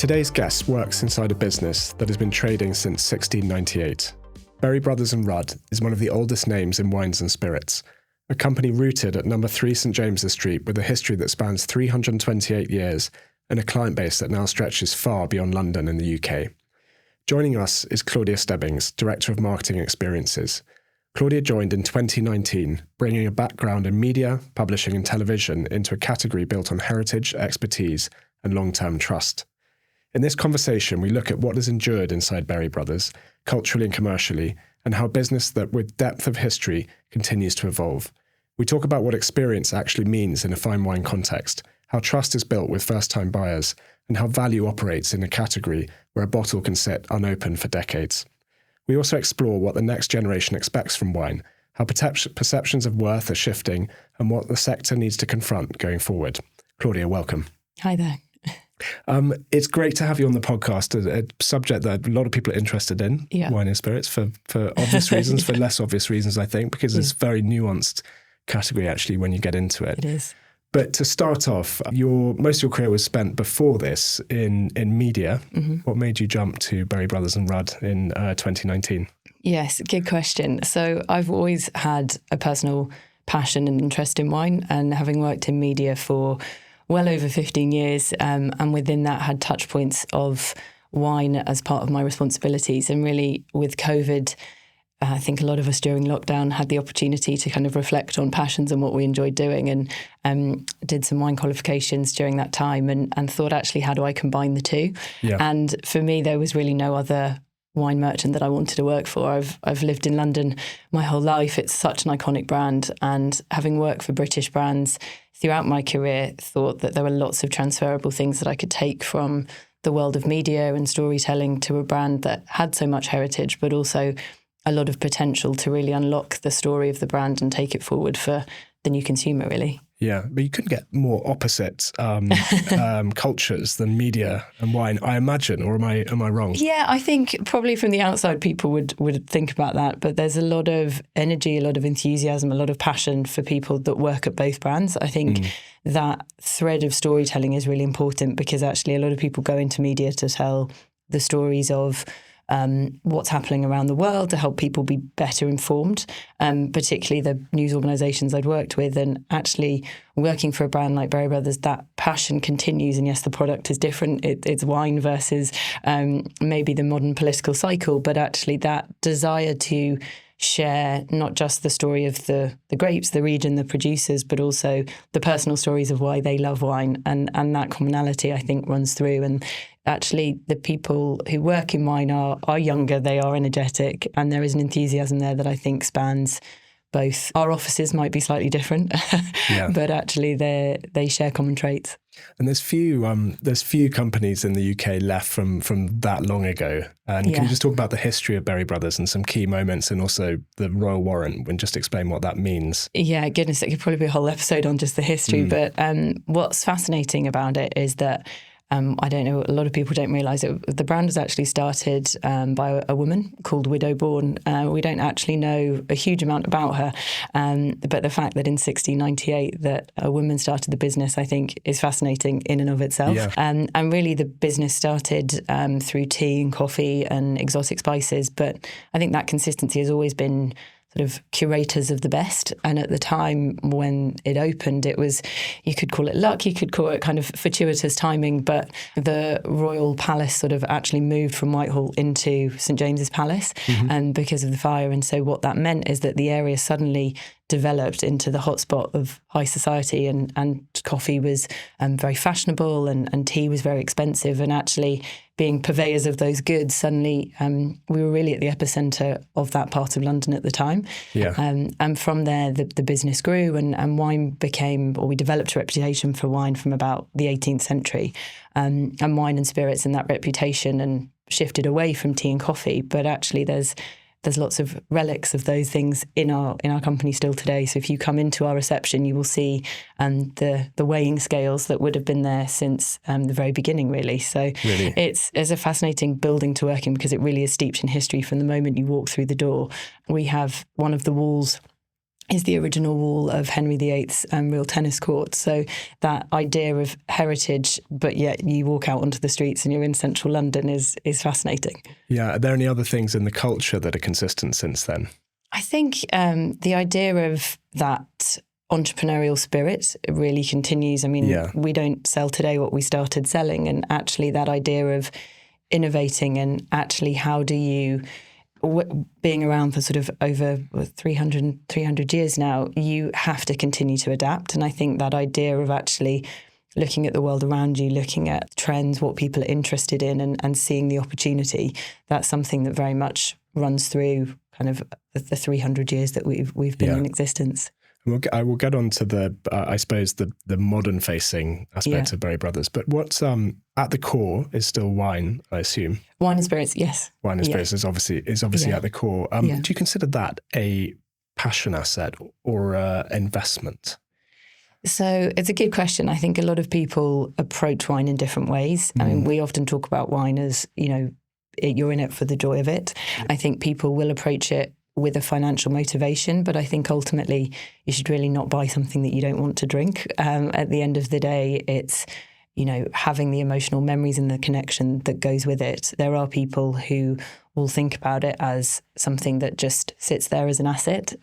Today's guest works inside a business that has been trading since 1698. Berry Brothers and Rudd is one of the oldest names in wines and spirits, a company rooted at number 3 St James's Street with a history that spans 328 years and a client base that now stretches far beyond London and the UK. Joining us is Claudia Stebbings, Director of Marketing Experiences. Claudia joined in 2019, bringing a background in media, publishing and television into a category built on heritage, expertise and long-term trust. In this conversation, we look at what has endured inside Berry Brothers, culturally and commercially, and how business that with depth of history continues to evolve. We talk about what experience actually means in a fine wine context, how trust is built with first-time buyers, and how value operates in a category where a bottle can sit unopened for decades. We also explore what the next generation expects from wine, how perceptions of worth are shifting, and what the sector needs to confront going forward. Claudia, welcome. Hi there. It's great to have you on the podcast, a subject that a lot of people are interested in, wine and spirits, for obvious reasons, for less obvious reasons, I think, because it's a very nuanced category, actually, when you get into it. It is. But to start off, most of your career was spent before this in media. Mm-hmm. What made you jump to Berry Brothers and Rudd in 2019? Yes, good question. So I've always had a personal passion and interest in wine, and having worked in media for well over 15 years, and within that had touch points of wine as part of my responsibilities. And really with COVID, I think a lot of us during lockdown had the opportunity to kind of reflect on passions and what we enjoyed doing, and did some wine qualifications during that time and thought, actually, how do I combine the two? Yeah. And for me, there was really no other wine merchant that I wanted to work for. I've lived in London my whole life. It's such an iconic brand, and having worked for British brands throughout my career, thought that there were lots of transferable things that I could take from the world of media and storytelling to a brand that had so much heritage, but also a lot of potential to really unlock the story of the brand and take it forward for the new consumer, really. Yeah, but you couldn't get more opposite cultures than media and wine, I imagine, or am I wrong? Yeah, I think probably from the outside people would think about that, but there's a lot of energy, a lot of enthusiasm, a lot of passion for people that work at both brands. I think that thread of storytelling is really important, because actually a lot of people go into media to tell the stories of what's happening around the world, to help people be better informed, particularly the news organisations I'd worked with. And actually working for a brand like Berry Brothers, that passion continues. And yes, the product is different. It's wine versus maybe the modern political cycle, but actually that desire to share not just the story of the grapes, the region, the producers, but also the personal stories of why they love wine. And that commonality, I think, runs through. And actually, the people who work in wine are younger, they are energetic, and there is an enthusiasm there that I think spans both. Our offices might be slightly different, but actually they share common traits. And there's few companies in the UK left from that long ago. And can you just talk about the history of Berry Brothers and some key moments, and also the Royal Warrant, and just explain what that means? Yeah, goodness, it could probably be a whole episode on just the history. But what's fascinating about it is that I don't know, a lot of people don't realise it. The brand was actually started by a woman called Widow Bourne. We don't actually know a huge amount about her, but the fact that in 1698 that a woman started the business, I think, is fascinating in and of itself. Yeah. And really the business started through tea and coffee and exotic spices, but I think that consistency has always been sort of curators of the best. And at the time when it opened, it was, you could call it luck, you could call it kind of fortuitous timing, but the Royal Palace sort of actually moved from Whitehall into St James's Palace, and because of the fire. And so what that meant is that the area suddenly developed into the hotspot of high society, and coffee was very fashionable, and tea was very expensive. And actually being purveyors of those goods, suddenly we were really at the epicenter of that part of London at the time. Yeah. And from there, the business grew, and wine became, or we developed a reputation for wine from about the 18th century, and wine and spirits and that reputation, and shifted away from tea and coffee. But actually there's lots of relics of those things in our company still today. So if you come into our reception, you will see the weighing scales that would have been there since the very beginning, really. So really? It's a fascinating building to work in, because it really is steeped in history from the moment you walk through the door. We have one of the walls is the original wall of Henry VIII's real tennis court. So that idea of heritage, but yet you walk out onto the streets and you're in central London is fascinating. Yeah. Are there any other things in the culture that are consistent since then? I think the idea of that entrepreneurial spirit really continues. I mean, we don't sell today what we started selling, and actually that idea of innovating and actually how do you, being around for sort of over 300 years now, you have to continue to adapt. And I think that idea of actually looking at the world around you, looking at trends, what people are interested in, and seeing the opportunity, that's something that very much runs through kind of the 300 years that we've been in existence. I will get on to the, I suppose, the modern facing aspects of Berry Brothers. But what's at the core is still wine, I assume. Wine and spirits, yes. Wine and spirits is obviously at the core. Do you consider that a passion asset or investment? So it's a good question. I think a lot of people approach wine in different ways. I mean, we often talk about wine as, you're in it for the joy of it. I think people will approach it with a financial motivation, but I think ultimately you should really not buy something that you don't want to drink. At the end of the day, it's, having the emotional memories and the connection that goes with it. There are people who will think about it as something that just sits there as an asset.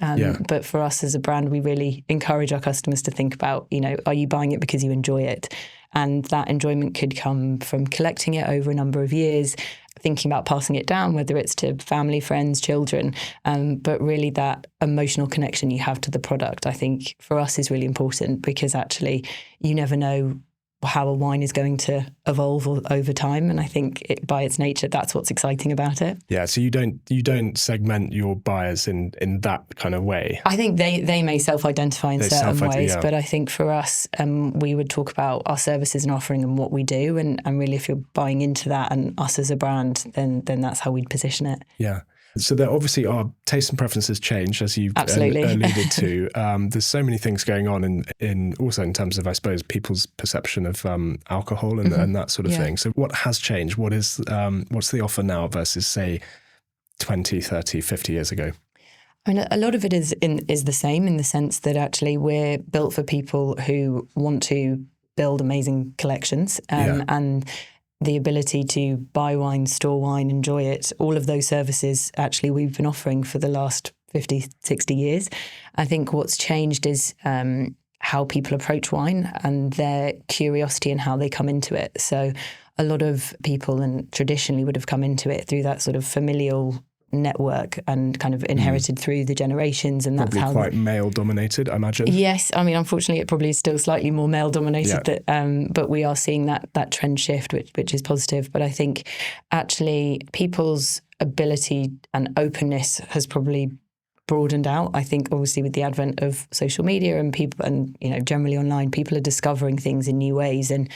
But for us as a brand, we really encourage our customers to think about, are you buying it because you enjoy it? And that enjoyment could come from collecting it over a number of years, thinking about passing it down, whether it's to family, friends, children, but really that emotional connection you have to the product, I think for us is really important, because actually you never know how a wine is going to evolve over time. And I think by its nature, that's what's exciting about it. Yeah. So you don't segment your buyers in that kind of way. I think they may self-identify in certain ways, but I think for us, we would talk about our services and offering and what we do. And really, if you're buying into that and us as a brand, then that's how we'd position it. Yeah. So there obviously are tastes and preferences change, as you've alluded to. There's so many things going on in also in terms of, I suppose, people's perception of alcohol and that sort of thing. So what has changed? What's the offer now versus, say, 20, 30, 50 years ago? I mean, a lot of it is the same, in the sense that actually we're built for people who want to build amazing collections and the ability to buy wine, store wine, enjoy it, all of those services actually we've been offering for the last 50, 60 years. I think what's changed is how people approach wine and their curiosity and how they come into it. So a lot of people and traditionally would have come into it through that sort of familial network and kind of inherited through the generations, and that's probably quite male dominated, I imagine. Yes, I mean, unfortunately, it probably is still slightly more male dominated, but we are seeing that trend shift, which is positive. But I think actually people's ability and openness has probably broadened out. I think obviously with the advent of social media and people, and generally online, people are discovering things in new ways, and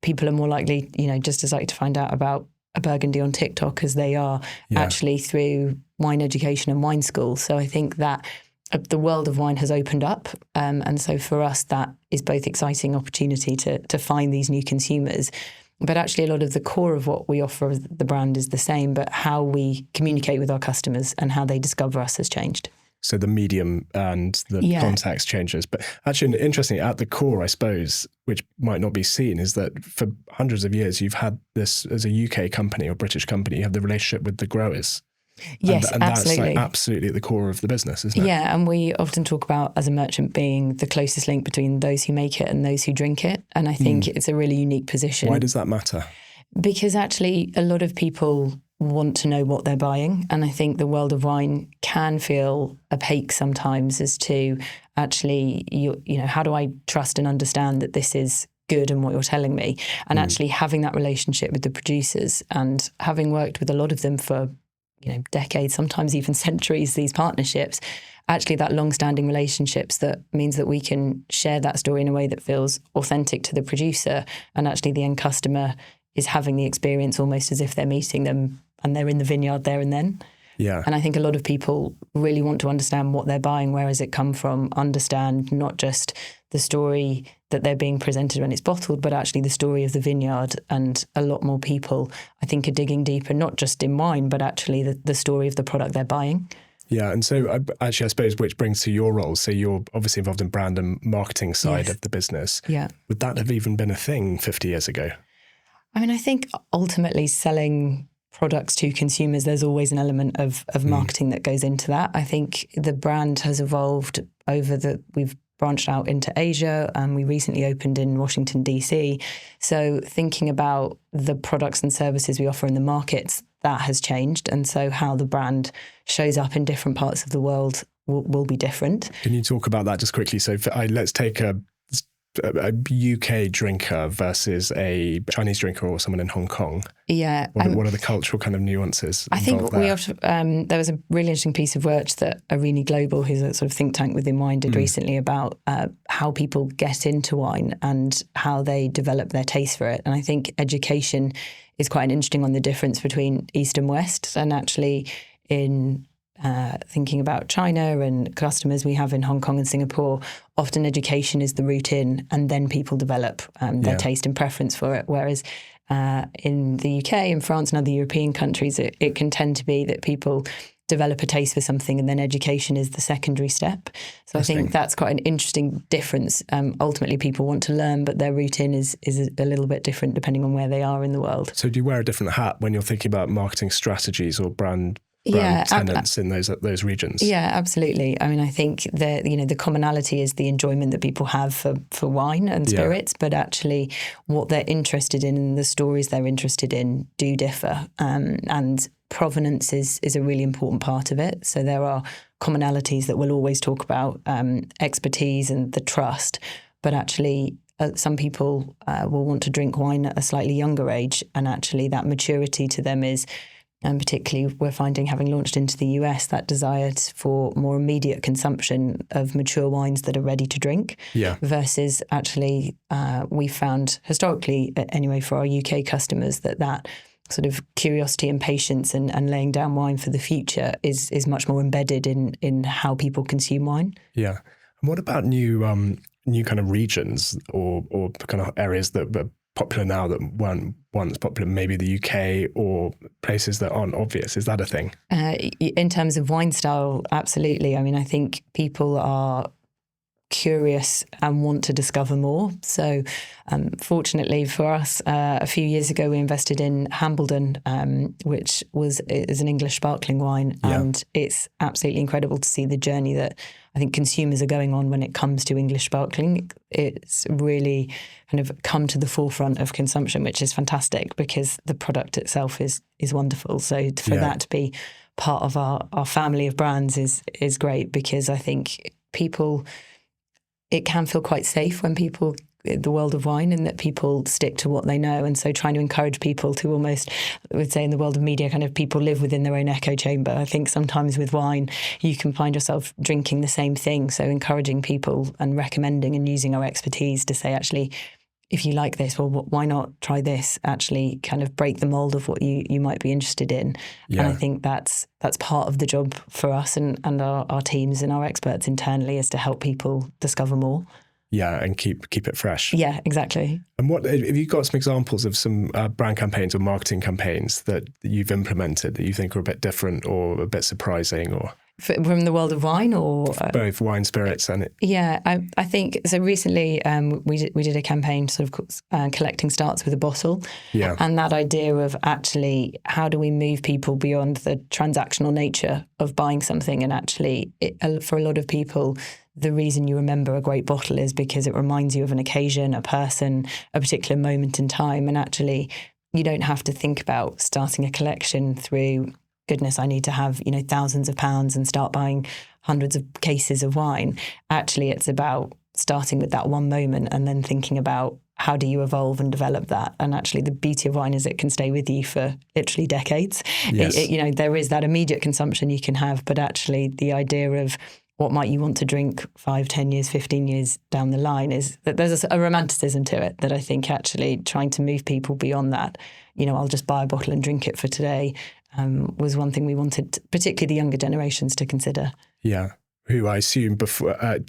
people are more likely, just as like to find out about a Burgundy on TikTok as they are actually through wine education and wine school. So I think that the world of wine has opened up. And so for us, that is both exciting opportunity to find these new consumers. But actually a lot of the core of what we offer as the brand is the same, but how we communicate with our customers and how they discover us has changed. So the medium and the context changes. But actually, interestingly, at the core, I suppose, which might not be seen, is that for hundreds of years, you've had this, as a UK company or British company, you have the relationship with the growers. Yes, and absolutely. That's absolutely at the core of the business, isn't it? Yeah, and we often talk about, as a merchant, being the closest link between those who make it and those who drink it. And I think it's a really unique position. Why does that matter? Because actually a lot of people want to know what they're buying. And I think the world of wine can feel opaque sometimes as to actually, how do I trust and understand that this is good and what you're telling me? And actually having that relationship with the producers, and having worked with a lot of them for, decades, sometimes even centuries, these partnerships, actually that long-standing relationships that means that we can share that story in a way that feels authentic to the producer, and actually the end customer is having the experience almost as if they're meeting them and they're in the vineyard there and then. Yeah. And I think a lot of people really want to understand what they're buying, where has it come from, understand not just the story that they're being presented when it's bottled, but actually the story of the vineyard. And a lot more people, I think, are digging deeper, not just in wine, but actually the story of the product they're buying. Yeah, and so actually, I suppose, which brings to your role. So you're obviously involved in brand and marketing side Yes. of the business. Yeah. Would that have even been a thing 50 years ago? I mean, I think ultimately selling products to consumers, there's always an element of marketing that goes into that. I think the brand has evolved we've branched out into Asia, and we recently opened in Washington, DC. So thinking about the products and services we offer in the markets, that has changed. And so how the brand shows up in different parts of the world will be different. Can you talk about that just quickly? So let's take a UK drinker versus a Chinese drinker or someone in Hong Kong. Yeah. What are the cultural kind of nuances I think involved there? There was a really interesting piece of work that Arini Global, who's a sort of think tank within wine, did recently about how people get into wine and how they develop their taste for it. And I think education is quite an interesting one, the difference between East and West. And actually in thinking about China and customers we have in Hong Kong and Singapore, often education is the route in, and then people develop their taste and preference for it. Whereas in the UK and France and other European countries, it can tend to be that people develop a taste for something and then education is the secondary step. So I think that's quite an interesting difference. Ultimately, people want to learn, but their route in is a little bit different depending on where they are in the world. So do you wear a different hat when you're thinking about marketing strategies or brand tenants in those regions? Yeah, absolutely. I mean, I think the commonality is the enjoyment that people have for wine and spirits, but actually what they're interested in and the stories they're interested in do differ. And provenance is a really important part of it. So there are commonalities that we'll always talk about, expertise and the trust, but actually some people will want to drink wine at a slightly younger age, and actually that maturity to them is, and particularly we're finding, having launched into the US, that desire for more immediate consumption of mature wines that are ready to drink versus actually we found historically anyway for our UK customers that sort of curiosity and patience and laying down wine for the future is much more embedded in how people consume wine. Yeah. And what about new kind of regions or kind of areas that are popular now that weren't once popular, maybe the UK or places that aren't obvious? Is that a thing? In terms of wine style, absolutely. I mean, I think people are curious and want to discover more. So fortunately for us, a few years ago, we invested in Hambledon, which is an English sparkling wine. And it's absolutely incredible to see the journey that I think consumers are going on when it comes to English sparkling. It's really kind of come to the forefront of consumption, which is fantastic because the product itself is wonderful. So for that to be part of our family of brands is great, because I think it can feel quite safe when people, the world of wine, and that people stick to what they know. And so trying to encourage people to almost, I would say in the world of media, kind of people live within their own echo chamber. I think sometimes with wine, you can find yourself drinking the same thing. So encouraging people and recommending and using our expertise to say, actually, if you like this, well, why not try this? Actually kind of break the mold of what you might be interested in. And I think that's part of the job for us and our teams and our experts internally, is to help people discover more. Yeah, and keep it fresh. Yeah, exactly. And what have you got some examples of some brand campaigns or marketing campaigns that you've implemented that you think are a bit different or a bit surprising, or from the world of wine, or both wine, spirits, and it? Yeah, I think so. Recently, we did a campaign sort of collecting starts with a bottle, and that idea of actually how do we move people beyond the transactional nature of buying something, and actually for a lot of people, the reason you remember a great bottle is because it reminds you of an occasion, a person, a particular moment in time, and actually you don't have to think about starting a collection through, goodness, I need to have, thousands of pounds and start buying hundreds of cases of wine. Actually, it's about starting with that one moment and then thinking about how do you evolve and develop that. And actually the beauty of wine is it can stay with you for literally decades. Yes. There is that immediate consumption you can have, but actually the idea of what might you want to drink 5, 10 years, 15 years down the line is that there's a romanticism to it that I think actually trying to move people beyond that, I'll just buy a bottle and drink it for today, was one thing we wanted, particularly the younger generations, to consider. Yeah, who I assume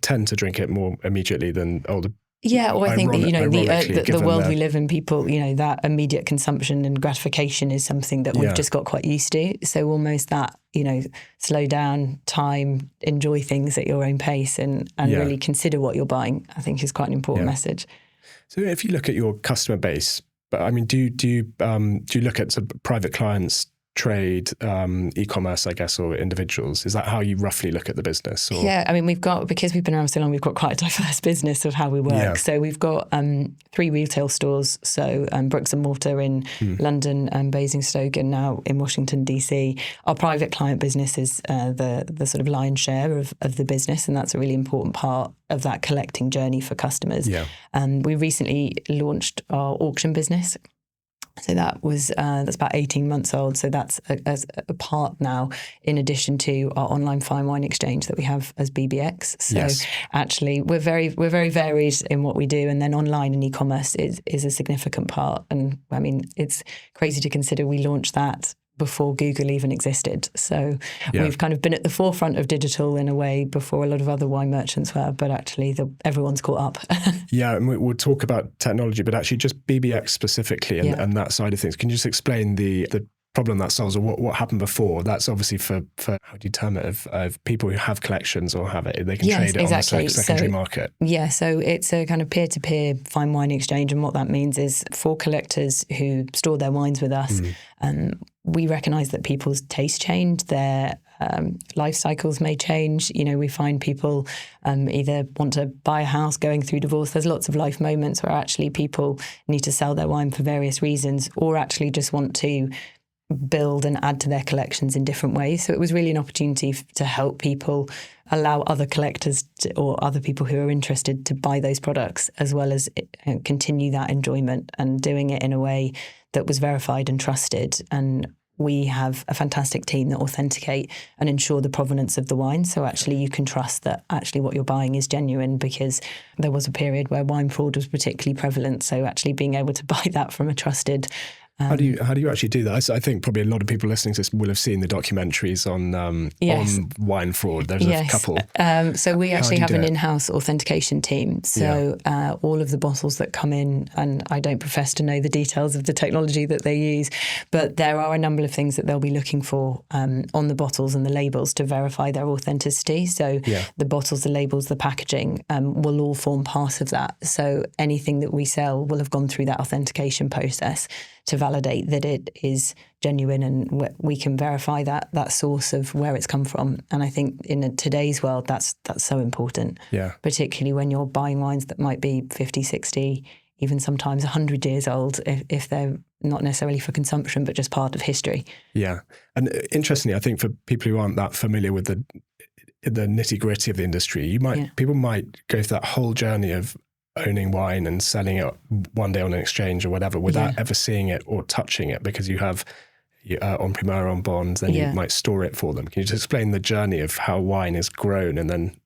tend to drink it more immediately than older Yeah, or I think that, the given world we live in, people, that immediate consumption and gratification is something that we've just got quite used to. So almost that, slow down, time, enjoy things at your own pace and really consider what you're buying, I think is quite an important message. So if you look at your customer base, but I mean, do you look at sort of private clients, trade, e-commerce, I guess, or individuals? Is that how you roughly look at the business? Or? Yeah, I mean, because we've been around so long, we've got quite a diverse business of how we work. Yeah. So we've got 3 retail stores, so bricks and mortar in London and Basingstoke, and now in Washington, DC. Our private client business is the sort of lion's share of the business, and that's a really important part of that collecting journey for customers. Yeah. We recently launched our auction business. So that's about 18 months old. So that's a part now, in addition to our online fine wine exchange that we have as BBX. So actually, we're very varied in what we do, and then online and e-commerce is a significant part. And I mean, it's crazy to consider we launched that before Google even existed. So we've kind of been at the forefront of digital in a way before a lot of other wine merchants were, but actually everyone's caught up. Yeah, and we'll talk about technology, but actually just BBX specifically and that side of things. Can you just explain the problem that solves, or what happened before? That's obviously for how do you term it, of people who have collections or have it, they can trade it on the secondary market. Yeah, so it's a kind of peer-to-peer fine wine exchange, and what that means is for collectors who store their wines with us, we recognise that people's tastes change, their life cycles may change. We find people either want to buy a house, going through divorce. There's lots of life moments where actually people need to sell their wine for various reasons, or actually just want to build and add to their collections in different ways. So it was really an opportunity to help people, allow other collectors or other people who are interested to buy those products, as well as continue that enjoyment, and doing it in a way that was verified and trusted. And we have a fantastic team that authenticate and ensure the provenance of the wine. So actually you can trust that actually what you're buying is genuine, because there was a period where wine fraud was particularly prevalent. So actually being able to buy that from a trusted How do you actually do that? I think probably a lot of people listening to this will have seen the documentaries on wine fraud. There's a couple. So we actually have an in-house authentication team. So all of the bottles that come in, and I don't profess to know the details of the technology that they use, but there are a number of things that they'll be looking for on the bottles and the labels to verify their authenticity. So the bottles, the labels, the packaging will all form part of that. So anything that we sell will have gone through that authentication process to validate that it is genuine, and we can verify that source of where it's come from. And I think in today's world, that's so important, particularly when you're buying wines that might be 50, 60, even sometimes 100 years old, if they're not necessarily for consumption, but just part of history. Yeah. And interestingly, I think for people who aren't that familiar with the nitty gritty of the industry, people might go through that whole journey of owning wine and selling it one day on an exchange or whatever without ever seeing it or touching it, because you have en primeur on bonds, then you might store it for them. Can you just explain the journey of how wine is grown and then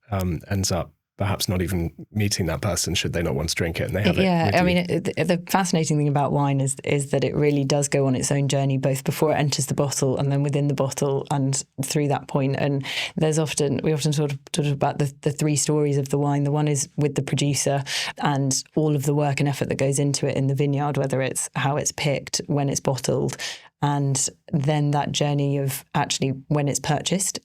ends up perhaps not even meeting that person should they not want to drink it, and they have it? I mean, the fascinating thing about wine is that it really does go on its own journey, both before it enters the bottle and then within the bottle and through that point. And we often sort of talk about the 3 stories of the wine. The one is with the producer and all of the work and effort that goes into it in the vineyard, whether it's how it's picked, when it's bottled, and then that journey of actually when it's purchased,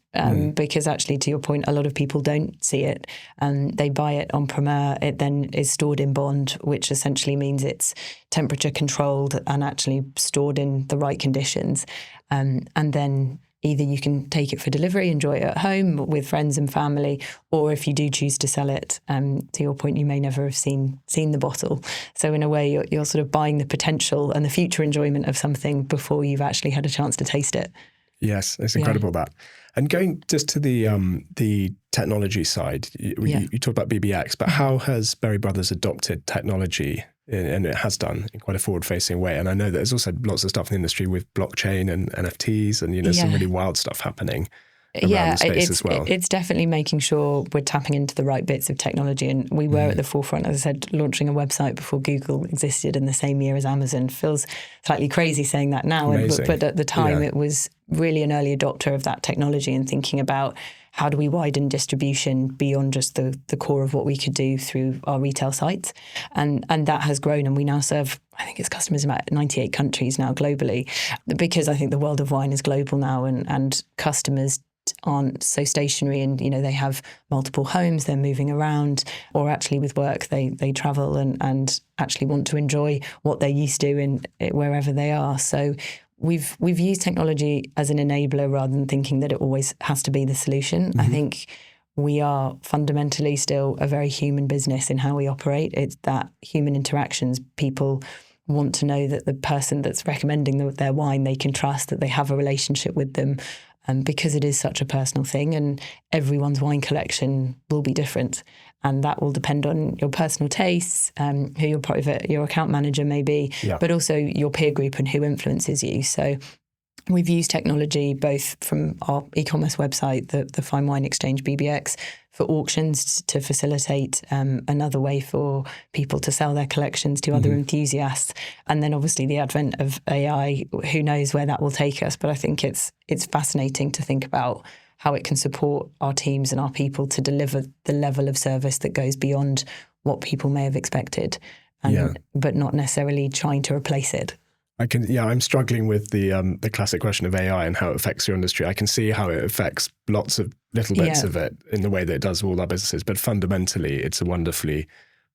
because actually, to your point, a lot of people don't see it. They buy it en primeur. It then is stored in bond, which essentially means it's temperature controlled and actually stored in the right conditions. And then either you can take it for delivery, enjoy it at home with friends and family, or if you do choose to sell it, to your point, you may never have seen the bottle. So in a way, you're sort of buying the potential and the future enjoyment of something before you've actually had a chance to taste it. Yes, it's incredible that. And going just to the technology side, you talked about BBX, but how has Berry Brothers adopted technology? And it has done in quite a forward-facing way. And I know that there's also lots of stuff in the industry with blockchain and NFTs and, some really wild stuff happening around the space as well. It's definitely making sure we're tapping into the right bits of technology. And we were at the forefront, as I said, launching a website before Google existed in the same year as Amazon. Feels slightly crazy saying that now, but at the time it was really an early adopter of that technology and thinking about how do we widen distribution beyond just the core of what we could do through our retail sites. And that has grown, and we now serve, I think it's customers in about 98 countries now globally, because I think the world of wine is global now, and customers aren't so stationary, and they have multiple homes, they're moving around, or actually with work they travel and actually want to enjoy what they're used to in wherever they are. So we've used technology as an enabler rather than thinking that it always has to be the solution. I think we are fundamentally still a very human business in how we operate. It's that human interactions. People want to know that the person that's recommending their wine, they can trust, that they have a relationship with them, because it is such a personal thing, and everyone's wine collection will be different, and that will depend on your personal tastes, who your account manager may be, but also your peer group and who influences you. So we've used technology both from our e-commerce website, the Fine Wine Exchange BBX, for auctions to facilitate another way for people to sell their collections to other enthusiasts. And then obviously the advent of AI, who knows where that will take us. But I think it's fascinating to think about how it can support our teams and our people to deliver the level of service that goes beyond what people may have expected, but not necessarily trying to replace it. I'm struggling with the classic question of AI and how it affects your industry. I can see how it affects lots of little bits of it in the way that it does all our businesses, but fundamentally it's a wonderfully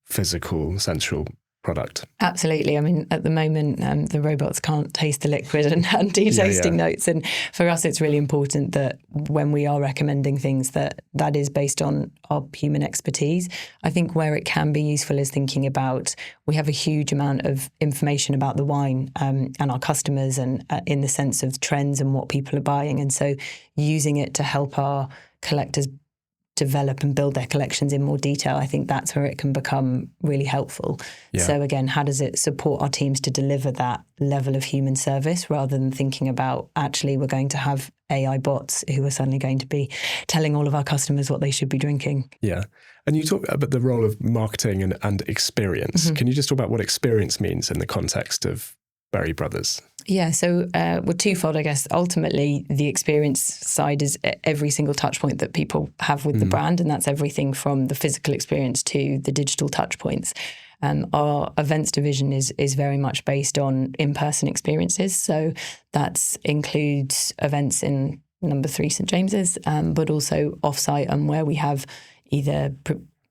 physical, sensual product. Absolutely. I mean, at the moment, the robots can't taste the liquid and do tasting notes. And for us, it's really important that when we are recommending things, that is based on our human expertise. I think where it can be useful is thinking about, we have a huge amount of information about the wine and our customers, and in the sense of trends and what people are buying. And so using it to help our collectors develop and build their collections in more detail, I think that's where it can become really helpful. So again, how does it support our teams to deliver that level of human service, rather than thinking about, actually, we're going to have AI bots who are suddenly going to be telling all of our customers what they should be drinking. Yeah. And you talk about the role of marketing and experience. Can you just talk about what experience means in the context of Berry Brothers? Yeah, so we're twofold, I guess. Ultimately, the experience side is every single touch point that people have with the brand, and that's everything from the physical experience to the digital touch points. Our events division is very much based on in-person experiences, so that includes events in number 3 St James's, but also off-site, and where we have either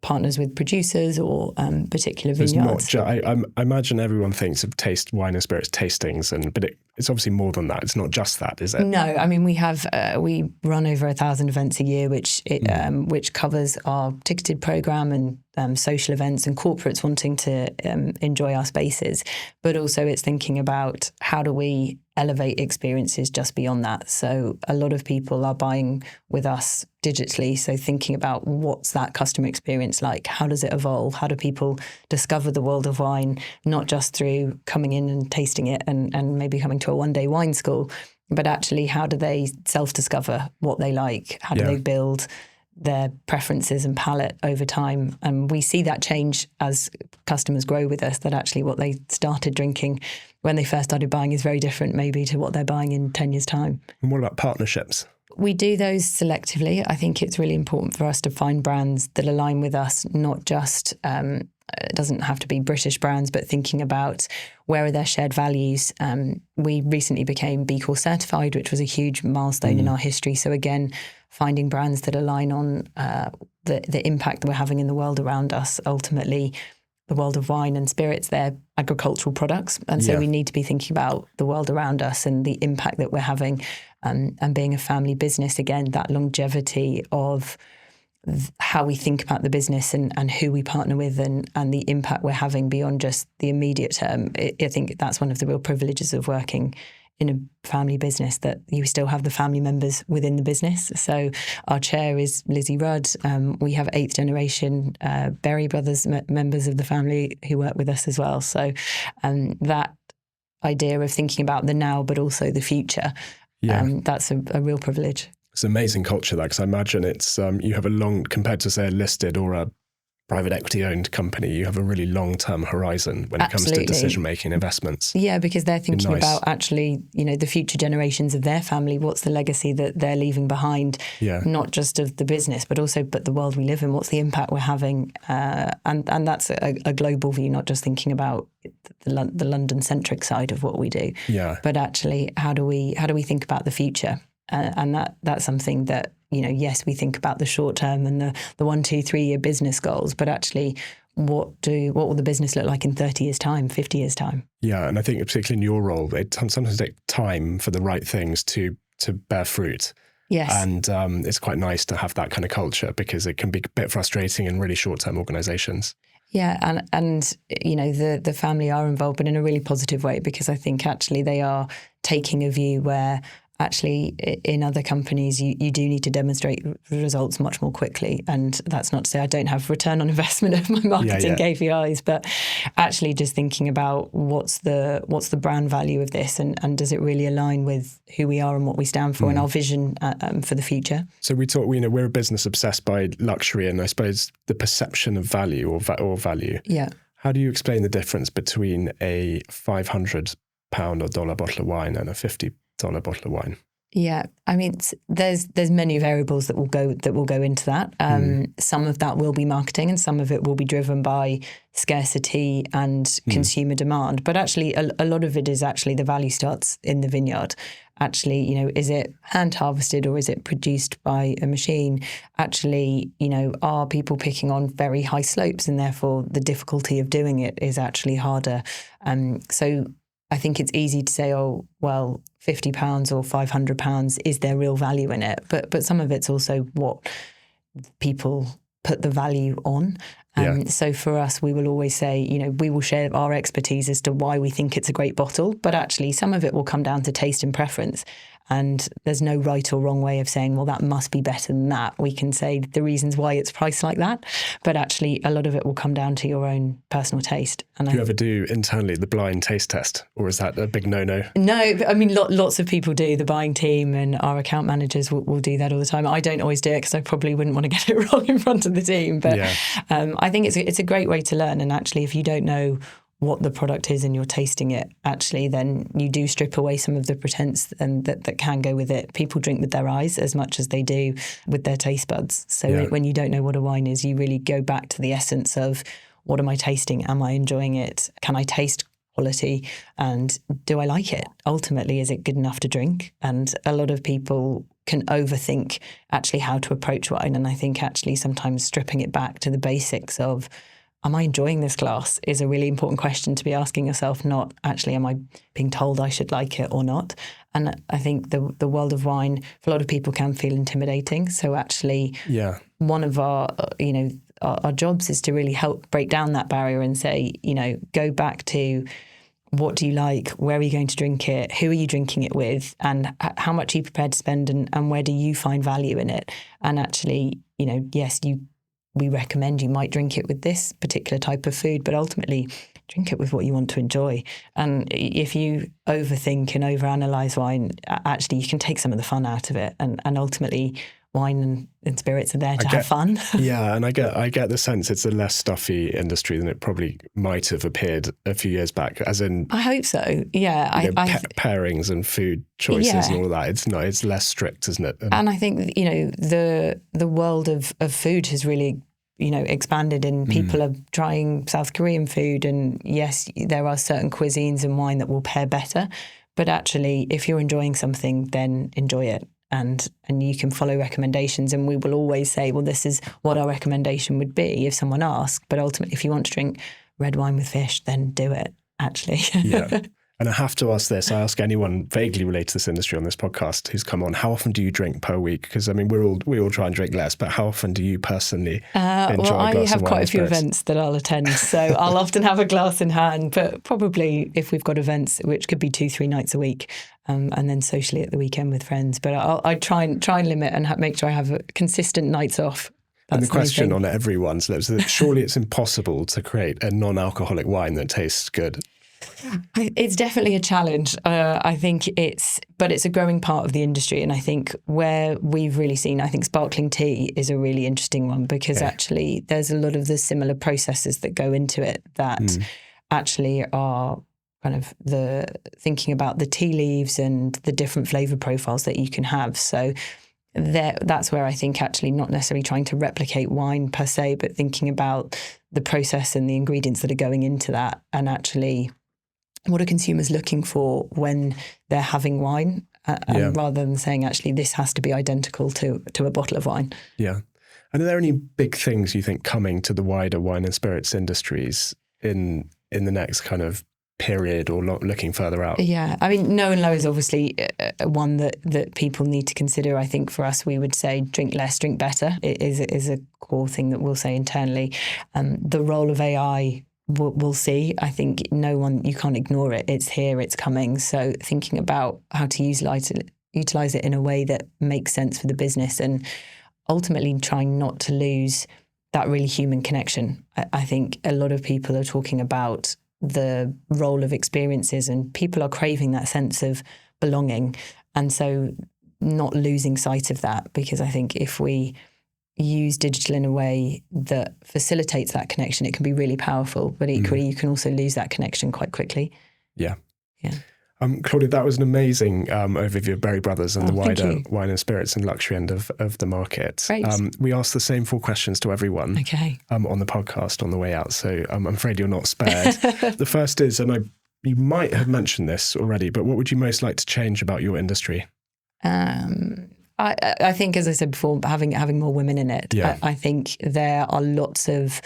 partners with producers or particular vineyards. I imagine everyone thinks of wine and spirits tastings, but it's obviously more than that. It's not just that, is it? No, I mean, we run over 1,000 events a year, which covers our ticketed program and social events and corporates wanting to enjoy our spaces. But also it's thinking about, how do we elevate experiences just beyond that? So a lot of people are buying with us digitally. So thinking about, what's that customer experience like? How does it evolve? How do people discover the world of wine, not just through coming in and tasting it and maybe coming to a one-day wine school, but actually, how do they self-discover what they like? How do they build their preferences and palate over time? And we see that change as customers grow with us, that actually what they started drinking when they first started buying is very different maybe to what they're buying in 10 years' time. And what about partnerships? We do those selectively. I think it's really important for us to find brands that align with us, not just, it doesn't have to be British brands, but thinking about, where are their shared values. We recently became B Corp certified, which was a huge milestone in our history. So again, finding brands that align on the impact that we're having in the world around us. Ultimately, the world of wine and spirits, they're agricultural products. And so we need to be thinking about the world around us and the impact that we're having. And being a family business, again, that longevity of how we think about the business and who we partner with and the impact we're having beyond just the immediate term. I think that's one of the real privileges of working in a family business, that you still have the family members within the business. So our chair is Lizzie Rudd. We have 8th generation Berry Brothers members of the family who work with us as well. So that idea of thinking about the now, but also the future, that's a real privilege. It's an amazing culture, that, because I imagine it's you have a long, compared to say a listed or a private equity-owned company, you have a really long-term horizon when it comes to decision-making investments. Yeah, because they're thinking about actually, the future generations of their family. What's the legacy that they're leaving behind? Yeah. Not just of the business, but also the world we live in. What's the impact we're having? And that's a global view, not just thinking about the London-centric side of what we do. Yeah. But actually, how do we think about the future? And that's something that, yes, we think about the short term and the 1, 2, 3 year business goals, but actually what will the business look like in 30 years time, 50 years time? Yeah. And I think particularly in your role, it sometimes takes time for the right things to bear fruit. Yes. And it's quite nice to have that kind of culture because it can be a bit frustrating in really short-term organizations. Yeah, and the family are involved, but in a really positive way, because I think actually they are taking a view where actually in other companies you do need to demonstrate results much more quickly. And that's not to say I don't have return on investment of my marketing KPIs, but actually just thinking about what's the brand value of this, and does it really align with who we are and what we stand for and our vision for the future. So we talk, we're a business obsessed by luxury and I suppose the perception of value or value. Yeah. How do you explain the difference between a £500 or dollar bottle of wine and a $50 bottle of wine? Yeah, I mean, there's many variables that will go into that. Some of that will be marketing, and some of it will be driven by scarcity and consumer demand. But actually, a lot of it is actually the value starts in the vineyard. Actually, is it hand harvested or is it produced by a machine? Actually, are people picking on very high slopes, and therefore the difficulty of doing it is actually harder. So I think it's easy to say, oh, well, £50 or £500, is there real value in it? But some of it's also what people put the value on. So for us, we will always say, we will share our expertise as to why we think it's a great bottle, but actually some of it will come down to taste and preference. And there's no right or wrong way of saying, well, that must be better than that. We can say the reasons why it's priced like that, but actually a lot of it will come down to your own personal taste. And do you ever do internally the blind taste test, or is that a big no-no? No, I mean, lots of people do. The buying team and our account managers will do that all the time. I don't always do it because I probably wouldn't want to get it wrong in front of the team. But I think it's a great way to learn. And actually, if you don't know what the product is and you're tasting it, actually then you do strip away some of the pretense and that can go with it. People drink with their eyes as much as they do with their taste buds. So when you don't know what a wine is, you really go back to the essence of, what am I tasting? Am I enjoying it? Can I taste quality? And do I like it? Ultimately, is it good enough to drink? And a lot of people can overthink actually how to approach wine. And I think actually sometimes stripping it back to the basics of, am I enjoying this glass, is a really important question to be asking yourself, not actually, am I being told I should like it or not? And I think the world of wine, for a lot of people, can feel intimidating. So actually, one of our jobs is to really help break down that barrier and say, go back to, what do you like? Where are you going to drink it? Who are you drinking it with? And how much are you prepared to spend? And where do you find value in it? And actually, yes, we recommend you might drink it with this particular type of food, but ultimately drink it with what you want to enjoy. And if you overthink and overanalyze wine, actually you can take some of the fun out of it. And ultimately wine and spirits are there to have fun. Yeah, and I get the sense it's a less stuffy industry than it probably might have appeared a few years back, as in... I hope so, yeah. Pairings and food choices and all that. It's less strict, isn't it? And I think, the world of food has really, expanded, and people are trying South Korean food. And yes, there are certain cuisines and wine that will pair better. But actually, if you're enjoying something, then enjoy it. And you can follow recommendations, and we will always say, well, this is what our recommendation would be if someone asked. But ultimately, if you want to drink red wine with fish, then do it, actually. Yeah. And I have to ask this. I ask anyone vaguely related to this industry on this podcast who's come on, how often do you drink per week? Because, I mean, we all try and drink less, but how often do you personally enjoy a glass of wine? I have quite a few events that I'll attend, so I'll often have a glass in hand, but probably if we've got events, which could be 2-3 nights a week, and then socially at the weekend with friends. But I try and limit and make sure I have consistent nights off. That's and the question on everyone's lips is that surely it's impossible to create a non-alcoholic wine that tastes good. It's definitely a challenge. I think but it's a growing part of the industry. And I think where we've really seen, I think sparkling tea is a really interesting one because actually there's a lot of the similar processes that go into it that actually are kind of the thinking about the tea leaves and the different flavour profiles that you can have. So that's where I think actually not necessarily trying to replicate wine per se, but thinking about the process and the ingredients that are going into that, and actually what are consumers looking for when they're having wine, rather than saying actually this has to be identical to a bottle of wine. Yeah. And are there any big things you think coming to the wider wine and spirits industries in the next kind of period or looking further out? Yeah, I mean, no and low is obviously one that people need to consider. I think for us, we would say drink less, drink better. It is a core thing that we'll say internally. The role of AI, we'll see. I think you can't ignore it. It's here, it's coming. So thinking about how to utilize it in a way that makes sense for the business, and ultimately trying not to lose that really human connection. I think a lot of people are talking about the role of experiences, and people are craving that sense of belonging. And so not losing sight of that, because I think if we use digital in a way that facilitates that connection, it can be really powerful, but equally you can also lose that connection quite quickly. Yeah. Yeah. Claudia, that was an amazing overview of Berry Brothers and the wider wine and spirits and luxury end of the market. Great. We asked the same 4 questions to everyone on the podcast on the way out, so I'm afraid you're not spared. The first is, and you might have mentioned this already, but what would you most like to change about your industry? I think, as I said before, having more women in it. Yeah. I think there are lots of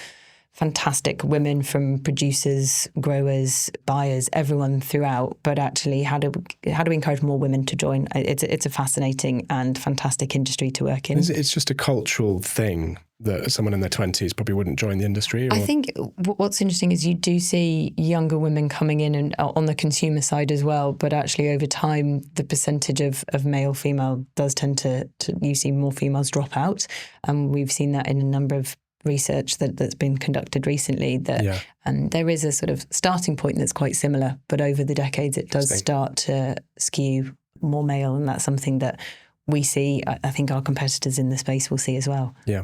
fantastic women, from producers, growers, buyers, everyone throughout. But actually, how do we encourage more women to join? It's a fascinating and fantastic industry to work in. It's just a cultural thing that someone in their 20s probably wouldn't join the industry? Or? I think what's interesting is you do see younger women coming in and on the consumer side as well, but actually over time the percentage of male-female does tend to you see more females drop out. And we've seen that in a number of research that's been conducted recently, that there is a sort of starting point that's quite similar, but over the decades it does start to skew more male, and that's something that we see. I think our competitors in the space will see as well. Yeah.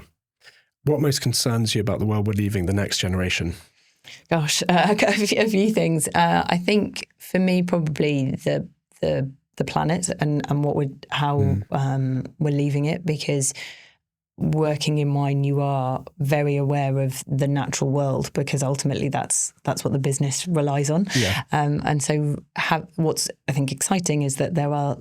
What most concerns you about the world we're leaving the next generation? Gosh, a few things. I think for me, probably the planet and how we're leaving it, because working in wine, you are very aware of the natural world, because ultimately that's what the business relies on. Yeah. And so what's I think exciting is that there are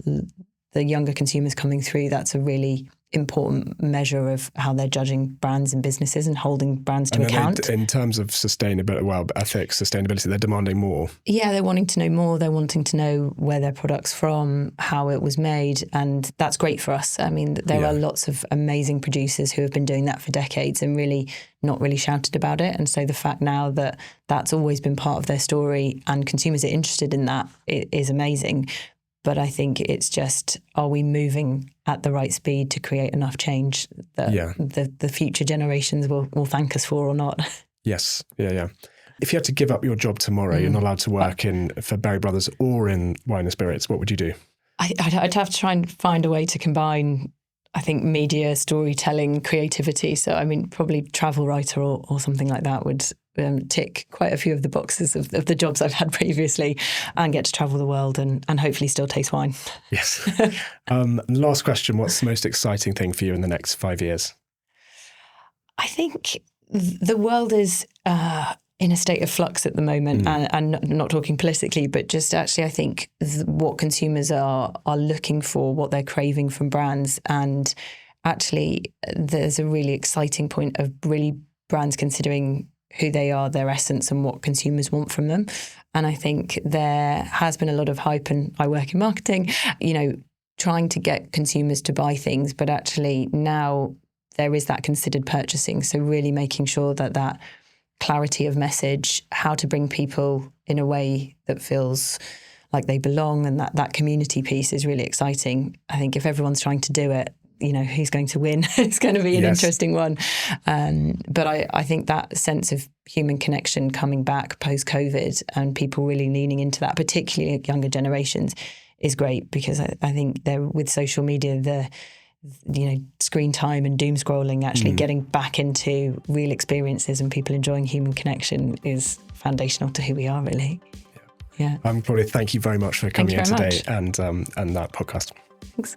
the younger consumers coming through. That's a really important measure of how they're judging brands and businesses and holding brands to account. In terms of sustainability, ethics, sustainability, they're demanding more. Yeah, they're wanting to know more. They're wanting to know where their product's from, how it was made, and that's great for us. I mean, there are lots of amazing producers who have been doing that for decades and really not really shouted about it. And so the fact now that that's always been part of their story and consumers are interested in that, it is amazing. But I think it's just, are we moving at the right speed to create enough change that the future generations will thank us for or not? Yes. Yeah. If you had to give up your job tomorrow, you're not allowed to work for Berry Brothers or in wine and spirits, what would you do? I'd have to try and find a way to combine, I think, media, storytelling, creativity. So, I mean, probably travel writer or something like that would tick quite a few of the boxes of the jobs I've had previously, and get to travel the world and hopefully still taste wine. Yes. Last question, what's the most exciting thing for you in the next 5 years? I think the world is in a state of flux at the moment, and not talking politically, but just actually I think what consumers are looking for, what they're craving from brands. And actually there's a really exciting point of really brands considering who they are, their essence, and what consumers want from them. And I think there has been a lot of hype, and I work in marketing, trying to get consumers to buy things, but actually now there is that considered purchasing. So really making sure that clarity of message, how to bring people in a way that feels like they belong, and that community piece is really exciting. I think if everyone's trying to do it, who's going to win. It's going to be an interesting one. But I think that sense of human connection coming back post-COVID and people really leaning into that, particularly younger generations, is great, because I think they're, with social media, the screen time and doom scrolling, actually getting back into real experiences and people enjoying human connection is foundational to who we are, really. Yeah. Claudia, thank you very much for coming in today and that podcast. Thanks.